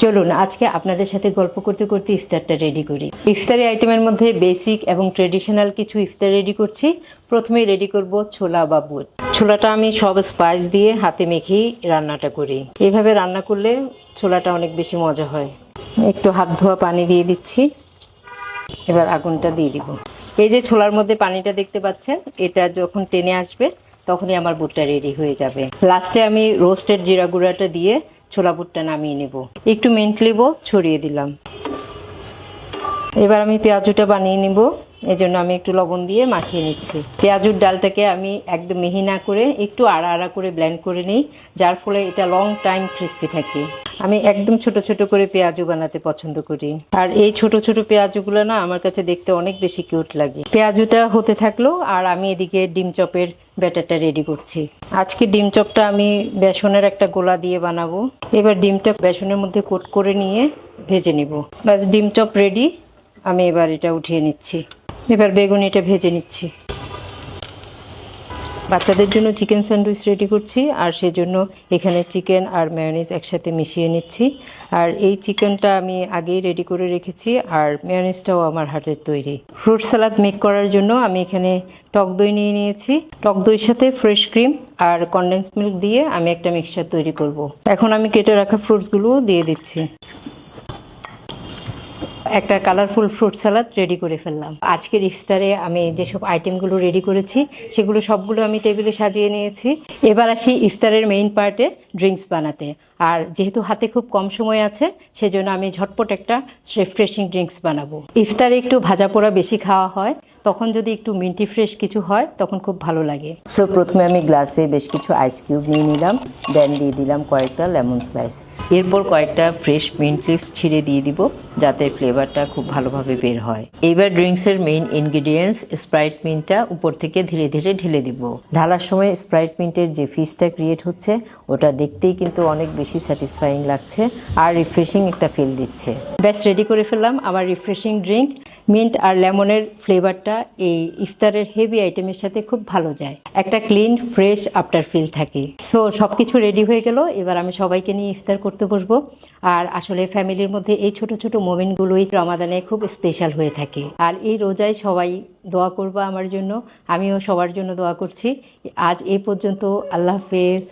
চলুন আজকে আপনাদের সাথে গল্প করতে করতে ইফতারটা রেডি করি। ইফতারি আইটেমের মধ্যে বেসিক এবং ট্রেডিশনাল কিছু ইফতার রেডি করছি। প্রথমে রেডি করব ছোলা বা বুট। ছোলাটা আমি সব স্পাইস দিয়ে হাতে মেখেই রান্নাটা করি। এভাবে রান্না করলে ছোলাটা অনেক বেশি মজা হয়। একটু হাত ধোয়া পানি দিয়ে দিচ্ছি। এবার আগুনটা দিয়ে দিব। এই যে ছোলার মধ্যে পানিটা দেখতে পাচ্ছেন, এটা যখন টেনে আসবে তখনই আমার বুটটা রেডি হয়ে যাবে। লাস্টে আমি রোস্টেড জিরা গুঁড়াটা দিয়ে ছোলা বুটটা নামিয়ে নেব। একটু মিন্ট লেবু ছড়িয়ে দিলাম। এবার আমি পেঁয়াজুটা বানিয়ে নিব। এজন্য আমি একটু লবণ দিয়ে মাখিয়ে নিচ্ছি। পেঁয়াজুর ডালটাকে আমি একদম মিহি না করে একটু আড়া আড়া করে ব্লেন্ড করে নিই, যার ফলে এটা লং টাইম ক্রিস্পি থাকে। আমি একদম ছোট ছোট করে পেঁয়াজু বানাতে পছন্দ করি, আর এই ছোট ছোট পেঁয়াজুগুলো না আমার কাছে দেখতে অনেক বেশি কিউট লাগে। পেঁয়াজুটা হতে থাকলো আর আমি এদিকে ডিম চপের ব্যাটারটা রেডি করছি। আজকে ডিম চপটা আমি বেসনের একটা গোলা দিয়ে বানাবো। এবার ডিমটা বেসনের মধ্যে কোট করে নিয়ে ভেজে নিব। ব্যাস, ডিম চপ রেডি। আমি এবার এটা উঠিয়ে নিচ্ছি। এবার বেগুনিটা ভেজে নিচ্ছি। বাচ্চাদের জন্য চিকেন স্যান্ডউইচ রেডি করছি, আর সেজন্য এখানে চিকেন আর মেয়োনিজ একসাথে মিশিয়ে নিচ্ছি। আর এই চিকেনটা আমি আগেই রেডি করে রেখেছি, আর মেয়োনিজটাও আমার হাতের তৈরি। ফ্রুট সালাদ মেক করার জন্য আমি এখানে টক দই নিয়ে নিয়েছি। টক দইয়ের সাথে ফ্রেশ ক্রিম আর কনডেন্স মিল্ক দিয়ে আমি একটা মিক্সচার তৈরি করব। এখন আমি কেটে রাখা ফ্রুটসগুলোও দিয়ে দিচ্ছি। একটা কালারফুল ফ্রুট সালাদ রেডি করে ফেললাম। আজকের ইফতারে আমি যেসব আইটেমগুলো রেডি করেছি সেগুলো সবগুলো আমি টেবিলে সাজিয়ে নিয়েছি। এবার আসি ইফতারের মেইন পার্টে, ড্রিঙ্কস বানাতে। আর যেহেতু হাতে খুব কম সময় আছে, সেজন্য আমি ঝটপট একটা রিফ্রেশিং ড্রিঙ্কস বানাবো। ইফতারে একটু ভাজা পোড়া বেশি খাওয়া হয়, তখন যদি একটু মিন্টি ফ্রেশ কিছু হয় তখন খুব ভালো লাগে। সো প্রথমে আমি গ্লাসে বেশ কিছু আইস কিউব নিয়ে নিলাম, দেন দিয়ে দিলাম কয়েকটা লেমন স্লাইস। এরপর কয়েকটা ফ্রেশ মিন্ট লিভস ছিঁড়ে দিয়ে দিব, যাতে ফ্লেভারটা খুব ভালোভাবে বের হয়। এইবার ড্রিঙ্কসের মেইন ইনগ্রিডিয়েন্টস স্প্রাইট মিন্টটা উপর থেকে ধীরে ধীরে ঢেলে দিব। ঢালার সময় স্প্রাইট মিন্টের যে ফিজটা ক্রিয়েট হচ্ছে ওটা দেখতেই কিন্তু অনেক বেশি স্যাটিসফাইং লাগছে আর রিফ্রেশিং একটা ফিল দিচ্ছে। ব্যাস, রেডি করে ফেললাম আমার রিফ্রেশিং ড্রিঙ্ক। মিন্ট আর লেমনের ফ্লেভারটা এই ইফতারের হেভি আইটেমের সাথে খুব ভালো যায়। একটা ক্লিন ফ্রেশ আফটার ফিল থাকে। সো সব কিছু রেডি হয়ে গেল। এবার আমি সবাইকে নিয়ে ইফতার করতে বসবো। আর আসলে ফ্যামিলির মধ্যে এই ছোট ছোট মোমেন্টগুলোই রমাদানে খুব স্পেশাল হয়ে থাকে। আর এই রোজায় সবাই দোয়া করবা আমার জন্য, আমিও সবার জন্য দোয়া করছি। আজ এই পর্যন্ত। আল্লাহ হাফেজ।